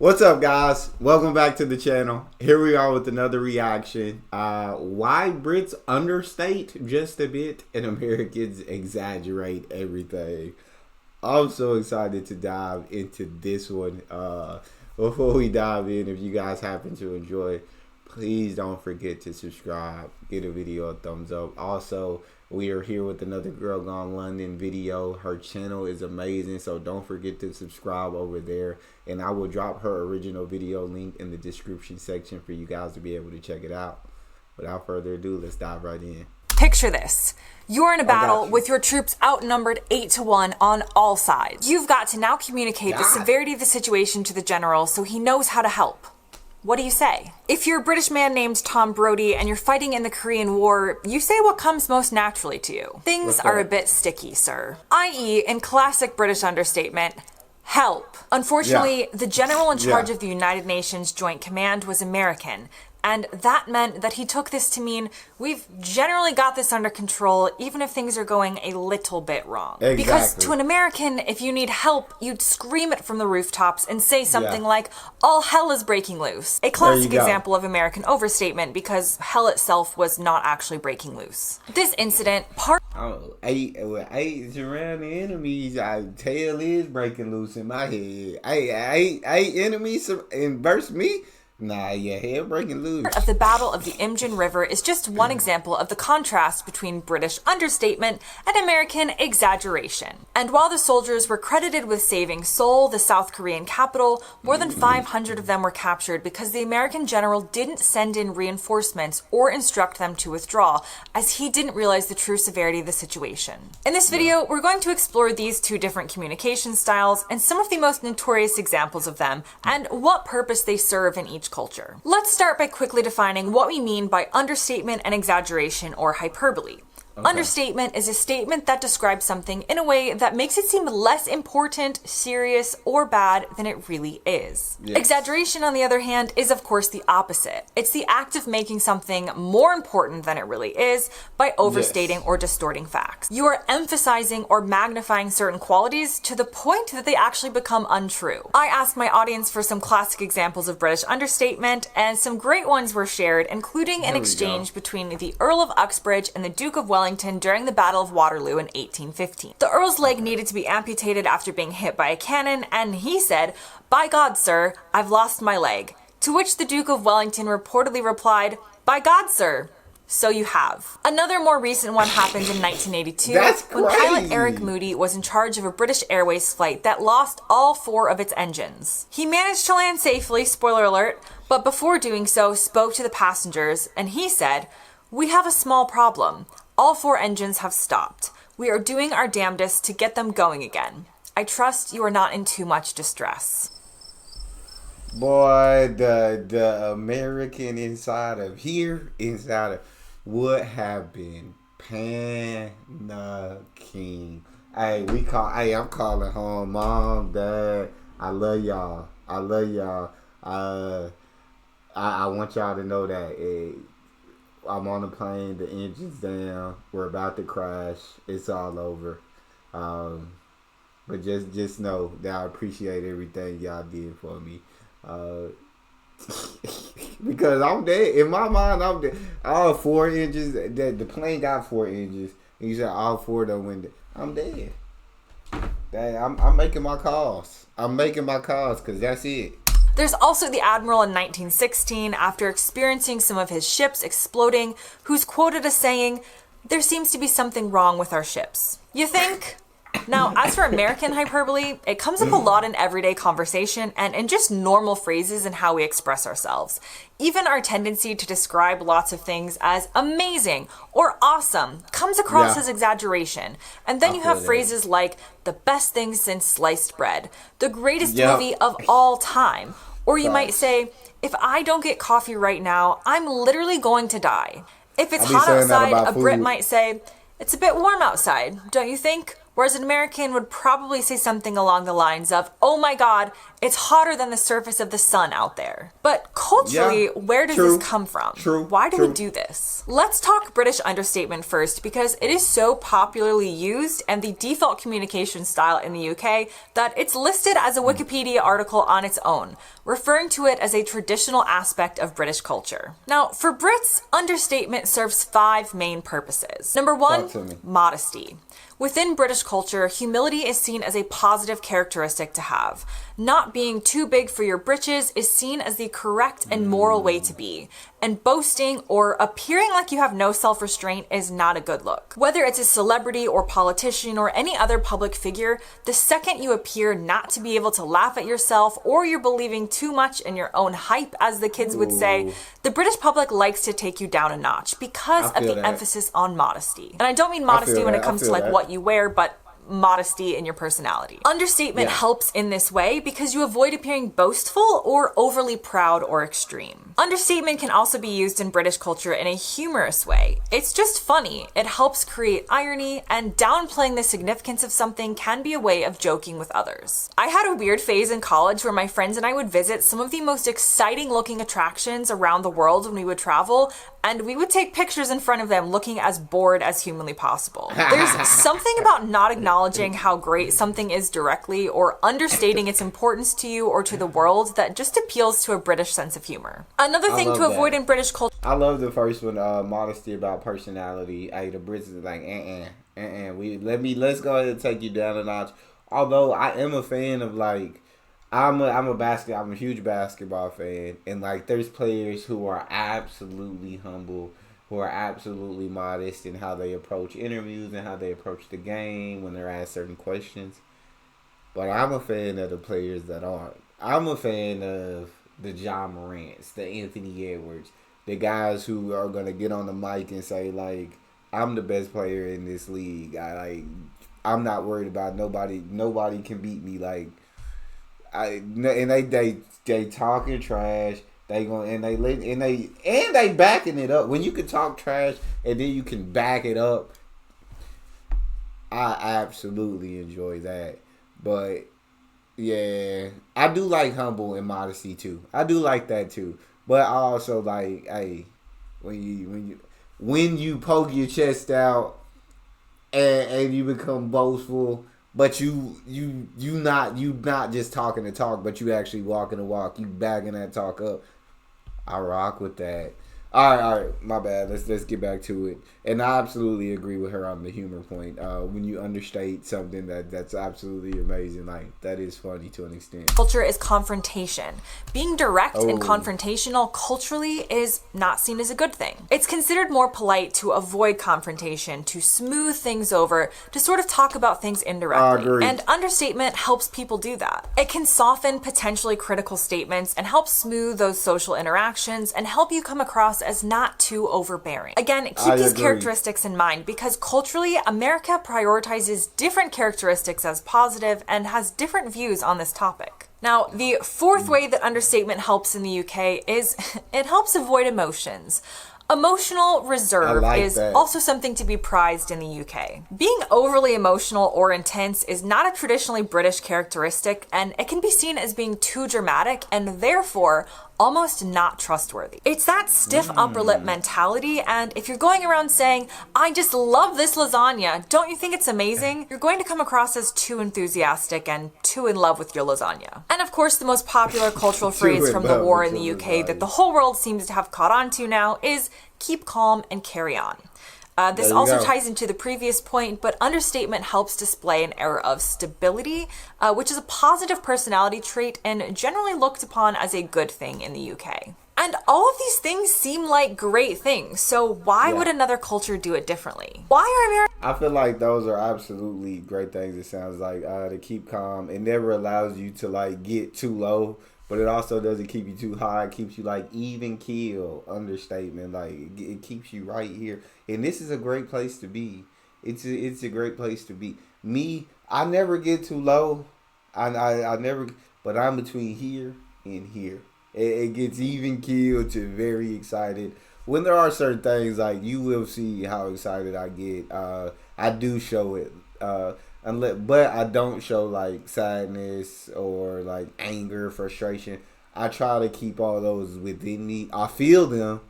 What's up, guys? Welcome back to the channel. Here we are with another reaction. Why Brits understate just a bit and Americans exaggerate everything. I'm so excited to dive into this one. Before we dive in, if you guys happen to enjoy, please don't forget to subscribe. Give the video a thumbs up. Also, we are here with another Girl Gone London video. Her channel is amazing, so don't forget to subscribe over there. And I will drop her original video link in the description section for you guys to be able to check it out. Without further ado, let's dive right in. Picture this. You're in a battle with your troops outnumbered 8-1 on all sides. You've got to now communicate the severity of the situation to the general so he knows how to help. What do you say? If you're a British man named Tom Brodie and you're fighting in the Korean War, you say what comes most naturally to you. Things are a bit sticky, sir. I.e., in classic British understatement, help. Unfortunately, the general in charge of the United Nations Joint Command was American. And that meant that he took this to mean we've generally got this under control, even if things are going a little bit wrong. Exactly. Because to an American, if you need help, you'd scream it from the rooftops and say something like, all hell is breaking loose. A classic example of American overstatement because hell itself was not actually breaking loose. This incident, eight surround the enemies. Tail is breaking loose in my head. Eight enemies and verse me. Nah, your head breaking loose. Of the Battle of the Imjin River is just one example of the contrast between British understatement and American exaggeration. And while the soldiers were credited with saving Seoul, the South Korean capital, more than 500 of them were captured because the American general didn't send in reinforcements or instruct them to withdraw, as he didn't realize the true severity of the situation. In this video, we're going to explore these two different communication styles and some of the most notorious examples of them and what purpose they serve in each culture. Let's start by quickly defining what we mean by understatement and exaggeration or hyperbole. Understatement is a statement that describes something in a way that makes it seem less important, serious, or bad than it really is. Exaggeration, on the other hand, is of course the opposite. It's the act of making something more important than it really is by overstating or distorting facts. You are emphasizing or magnifying certain qualities to the point that they actually become untrue. I asked my audience for some classic examples of British understatement, and some great ones were shared, including an exchange between the Earl of Uxbridge and the Duke of Wellington during the Battle of Waterloo in 1815. The Earl's leg needed to be amputated after being hit by a cannon, and he said, "By God, sir, I've lost my leg." To which the Duke of Wellington reportedly replied, "By God, sir, so you have." Another more recent one happened in 1982 when pilot Eric Moody was in charge of a British Airways flight that lost all 4 of its engines. He managed to land safely, spoiler alert, but before doing so spoke to the passengers and he said, "We have a small problem. All 4 engines have stopped. We are doing our damnedest to get them going again. I trust you are not in too much distress." Boy, the American inside of would have been panicking. I'm calling home, Mom, Dad. I love y'all. I want y'all to know that I'm on the plane, the engine's down, we're about to crash, it's all over. But just know that I appreciate everything y'all did for me. Because I'm dead. In my mind, I'm dead. All 4 engines, the plane got 4 engines, and you said all 4 of them went dead. I'm dead. I'm making my calls. Because that's it. There's also the Admiral in 1916, after experiencing some of his ships exploding, who's quoted as saying, "There seems to be something wrong with our ships." You think? Now, as for American hyperbole, it comes up a lot in everyday conversation and in just normal phrases and how we express ourselves. Even our tendency to describe lots of things as amazing or awesome comes across as exaggeration. And then you have phrases like the best thing since sliced bread, the greatest movie of all time. Or you might say, if I don't get coffee right now, I'm literally going to die. If it's hot outside, a Brit might say, it's a bit warm outside, don't you think? Whereas an American would probably say something along the lines of, oh my God, It's hotter than the surface of the sun out there. But culturally, where does this come from? Why do we do this? Let's talk British understatement first, because it is so popularly used and the default communication style in the UK that it's listed as a Wikipedia article on its own, referring to it as a traditional aspect of British culture. Now, for Brits, understatement serves 5 main purposes. Number 1, modesty. Within British culture, humility is seen as a positive characteristic to have. Not being too big for your britches is seen as the correct and moral way to be. And boasting or appearing like you have no self-restraint is not a good look. Whether it's a celebrity or politician or any other public figure, the second you appear not to be able to laugh at yourself or you're believing too much in your own hype, as the kids would say, the British public likes to take you down a notch because of the emphasis on modesty. And I don't mean modesty when it comes to like what you wear, but modesty in your personality. Understatement helps in this way because you avoid appearing boastful or overly proud or extreme. Understatement can also be used in British culture in a humorous way. It's just funny. It helps create irony, and downplaying the significance of something can be a way of joking with others. I had a weird phase in college where my friends and I would visit some of the most exciting looking attractions around the world when we would travel, and we would take pictures in front of them looking as bored as humanly possible. There's something about not acknowledging how great something is directly or understating its importance to you or to the world that just appeals to a British sense of humor. Another thing to avoid in British culture. I love the first one, modesty about personality. Hey, the Brits is like, let's go ahead and take you down a notch. Although I am a fan of like, I'm a huge basketball fan, and like there's players who are absolutely humble, who are absolutely modest in how they approach interviews and how they approach the game when they're asked certain questions. But I'm a fan of the players that aren't. I'm a fan of the John Morants, the Anthony Edwards, the guys who are gonna get on the mic and say like, I'm the best player in this league. I'm not worried about nobody. Nobody can beat me. Like. They talking trash. They backing it up. When you can talk trash and then you can back it up, I absolutely enjoy that. But yeah, I do like humble and modesty too. I do like that too. But I also like, hey, when you poke your chest out and you become boastful. But you not just talking the talk, but you actually walking the walk. You bagging that talk up. I rock with that. All right, my bad. Let's get back to it. And I absolutely agree with her on the humor point. When you understate something that's absolutely amazing, like that is funny to an extent. Culture is confrontation. Being direct and confrontational culturally is not seen as a good thing. It's considered more polite to avoid confrontation, to smooth things over, to sort of talk about things indirectly. I agree. And understatement helps people do that. It can soften potentially critical statements and help smooth those social interactions and help you come across as not too overbearing. Again, keep these characteristics in mind because culturally, America prioritizes different characteristics as positive and has different views on this topic. Now, the fourth way that understatement helps in the UK is it helps avoid emotions. Emotional reserve is also something to be prized in the UK. Being overly emotional or intense is not a traditionally British characteristic, and it can be seen as being too dramatic and therefore almost not trustworthy. It's that stiff upper lip mentality, and if you're going around saying, I just love this lasagna, don't you think it's amazing? You're going to come across as too enthusiastic and too in love with your lasagna. And of course, the most popular cultural phrase from the war in the UK that the whole world seems to have caught on to now is keep calm and carry on. This also ties into the previous point, but understatement helps display an air of stability, which is a positive personality trait and generally looked upon as a good thing in the UK. And all of these things seem like great things, so why would another culture do it differently? Why are Americans... I feel like those are absolutely great things, it sounds like, to keep calm. It never allows you to, like, get too low, but it also doesn't keep you too high. It keeps you, like, even keel, understatement. Like, it keeps you right here. And this is a great place to be. It's a great place to be. Me, I never get too low. I never, but I'm between here and here. It gets even keel to very excited. When there are certain things, like, you will see how excited I get. I do show it. But I don't show like sadness or like anger, frustration. I try to keep all those within me. I feel them,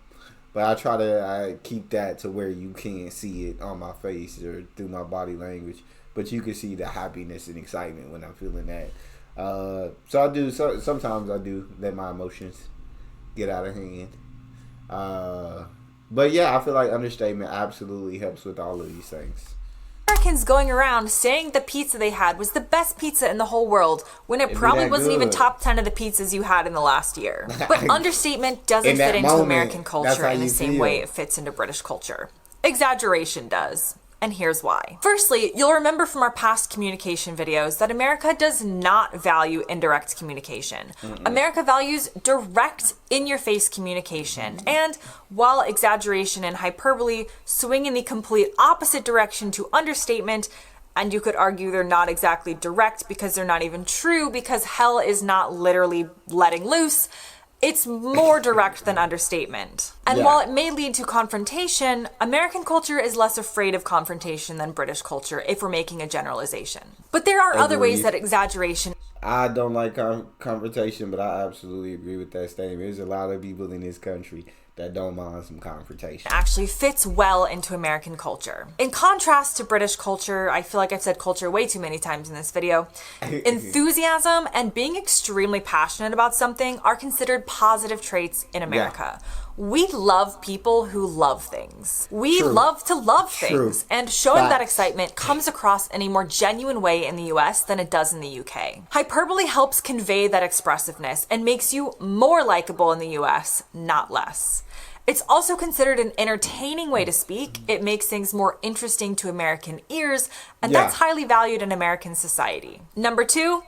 but I try to keep that to where you can't see it on my face or through my body language. But you can see the happiness and excitement when I'm feeling that. So I do. So sometimes I do let my emotions get out of hand. But yeah, I feel like understatement absolutely helps with all of these things. Americans going around saying the pizza they had was the best pizza in the whole world when it probably wasn't even top 10 of the pizzas you had in the last year. But understatement doesn't fit into American culture in the same way it fits into British culture. Exaggeration does. And here's why. Firstly, you'll remember from our past communication videos that America does not value indirect communication. America values direct, in-your-face communication. And while exaggeration and hyperbole swing in the complete opposite direction to understatement, and you could argue they're not exactly direct because they're not even true because hell is not literally letting loose, it's more direct than understatement. And while it may lead to confrontation, American culture is less afraid of confrontation than British culture if we're making a generalization. But there are other ways that exaggeration... I don't like confrontation, but I absolutely agree with that statement. There's a lot of people in this country that don't mind some confrontation. Actually fits well into American culture. In contrast to British culture, I feel like I've said culture way too many times in this video, enthusiasm and being extremely passionate about something are considered positive traits in America. We love people who love things. We love to love things. And showing that excitement comes across in a more genuine way in the US than it does in the UK. Hyperbole helps convey that expressiveness and makes you more likable in the US, not less. It's also considered an entertaining way to speak. It makes things more interesting to American ears, and that's highly valued in American society. Number 2,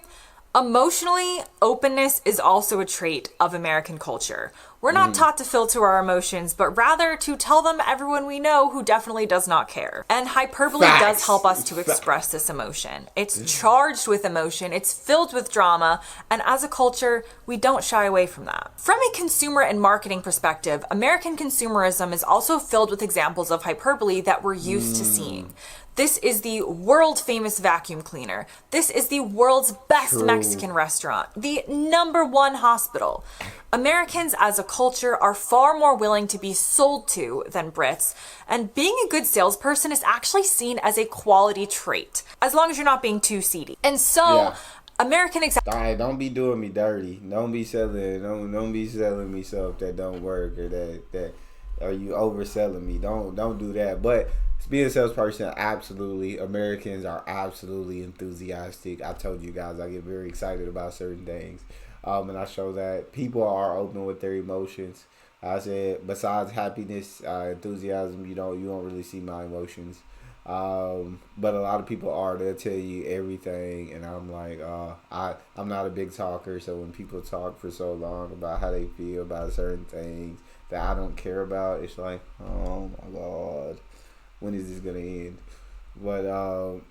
emotionally, openness is also a trait of American culture. We're not taught to filter our emotions, but rather to tell them everyone we know who definitely does not care. And hyperbole does help us to express this emotion. It's charged with emotion, it's filled with drama, and as a culture, we don't shy away from that. From a consumer and marketing perspective, American consumerism is also filled with examples of hyperbole that we're used to seeing. This is the world famous vacuum cleaner. This is the world's best Mexican restaurant, the #1 hospital. Americans as a culture are far more willing to be sold to than Brits, and being a good salesperson is actually seen as a quality trait, as long as you're not being too seedy. And so, American don't be doing me dirty. Don't be selling me stuff that don't work or that or you overselling me. Don't do that. But being a salesperson, absolutely. Americans are absolutely enthusiastic. I told you guys I get very excited about certain things. And I show that people are open with their emotions. I said, besides happiness, enthusiasm, you don't really see my emotions. But a lot of people are. They'll tell you everything, and I'm like, I'm not a big talker. So when people talk for so long about how they feel about certain things that I don't care about, it's like, oh my God, when is this gonna end? But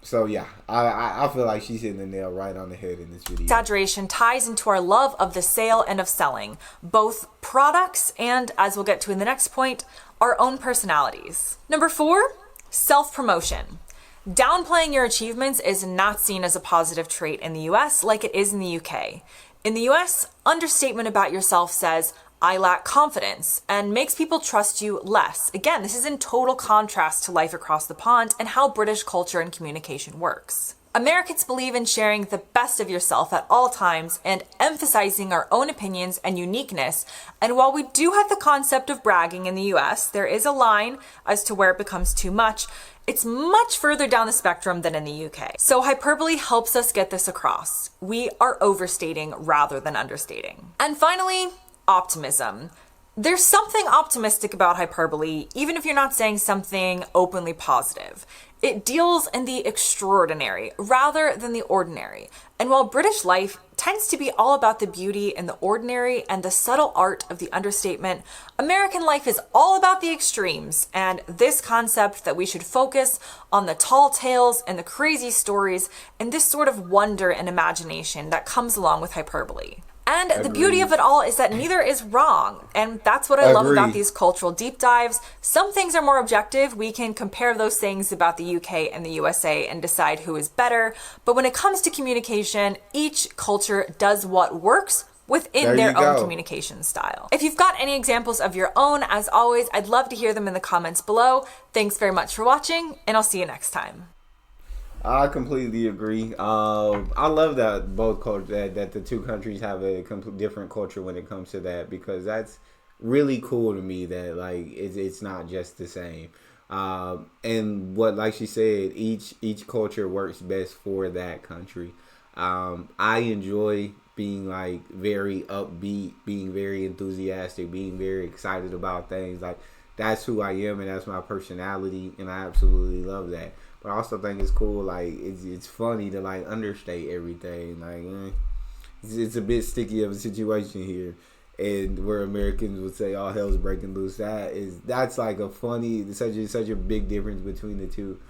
so yeah, I feel like she's hitting the nail right on the head in this video. Exaggeration ties into our love of the sale and of selling, both products and, as we'll get to in the next point, our own personalities. Number 4, self-promotion. Downplaying your achievements is not seen as a positive trait in the US like it is in the UK. In the US, understatement about yourself says, I lack confidence, and makes people trust you less. Again, this is in total contrast to life across the pond and how British culture and communication works. Americans believe in sharing the best of yourself at all times and emphasizing our own opinions and uniqueness. And while we do have the concept of bragging in the US, there is a line as to where it becomes too much. It's much further down the spectrum than in the UK. So hyperbole helps us get this across. We are overstating rather than understating. And finally, optimism. There's something optimistic about hyperbole, even if you're not saying something openly positive. It deals in the extraordinary rather than the ordinary. And while British life tends to be all about the beauty in the ordinary and the subtle art of the understatement, American life is all about the extremes and this concept that we should focus on the tall tales and the crazy stories and this sort of wonder and imagination that comes along with hyperbole. And the beauty of it all is that neither is wrong. And that's what I love about these cultural deep dives. Some things are more objective. We can compare those things about the UK and the USA and decide who is better. But when it comes to communication, each culture does what works within their own communication style. If you've got any examples of your own, as always, I'd love to hear them in the comments below. Thanks very much for watching, and I'll see you next time. I completely agree. I love that both cultures, that the two countries have a complete different culture when it comes to that, because that's really cool to me that like it's not just the same. And what, like she said, each culture works best for that country. I enjoy being like very upbeat, being very enthusiastic, being very excited about things. Like that's who I am and that's my personality, and I absolutely love that. But I also think it's cool, like it's funny to like understate everything. Like it's a bit sticky of a situation here, and where Americans would say all hell's breaking loose. That's like a funny, such a big difference between the two.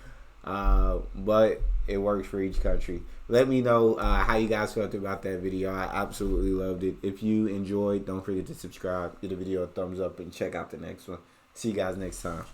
But it works for each country. Let me know how you guys felt about that video. I absolutely loved it. If you enjoyed, don't forget to subscribe, give the video a thumbs up, and check out the next one. See you guys next time.